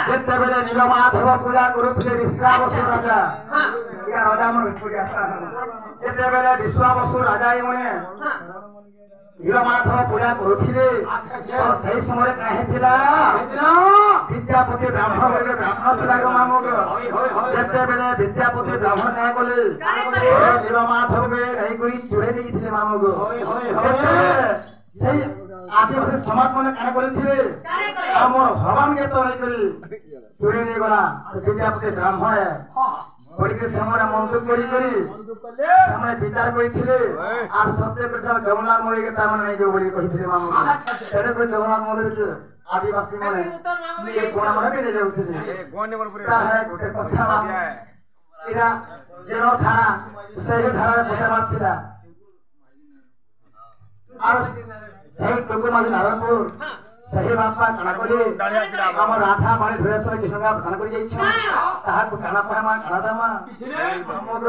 ଯେତେବେଳେ ନୀଳମାଧବ ପୂଜା କରୁଥିଲେ ବିଶ୍ୱାବସୁ ରାଜା ଯେତେବେଳେ ବିଶ୍ୱାବସୁ ରାଜା ଏମାନେ ନୀଳମାଧବ ପୂଜା କରୁଥିଲେ ସେଇ ସମୟରେ କାହିଁ ଥିଲା ବିଦ୍ୟାପତି ବ୍ରାହ୍ମଣ ବୋଲେ ବ୍ରାହ୍ମଣ ଥିଲା ମାମୁକ ଯେତେବେଳେ ବିଦ୍ୟାପତି ବ୍ରାହ୍ମଣ କାହିଁ କଲେ ନୀଳମାଧବ ନେଇକରି ଚୋରେଇ ନେଇଥିଲେ ମାମୁକ ସେଇ आदिवासी समाज मैंने क्या करे आमर भगवान के तो नहीं करी चोरी नहीं गला विद्यापति ब्राह्मण है पढ़ी से मंत्र करी विचार करते आर सत्य जगन्नाथ मंदिर के तार नहीं बोली कही मामू तेरे को जगन्नाथ मंदिर के आदिवासी मैंने कोण मैंने भी नहीं जाऊे गोटे कथा इरा जेल थाना से धारा पचार था सही टोको माझी नारायणपुर सही बापा काना कोली हम राधा माने धुरेश्वर कृष्णगा काना कोली जाइछ ताहा को काना पहामा काना दामा हमर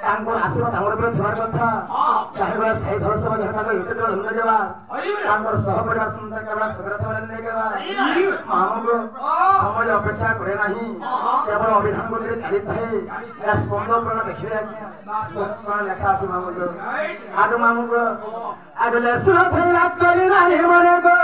तांकर आशीर्वाद हमर पर थिबार कथा चाहे बला सही धर सब जनता को हित दल न देवा तांकर सह परिवार संसार केवल सुग्रथ वाले नहीं केवा मामको समय अपेक्षा करे नहीं केवल अभिधान को चालित है या स्पंद प्रण देखिए स्पंद लेखा आसी मामको आगु मामको आगले सुरथ रात करी रानी मरे गो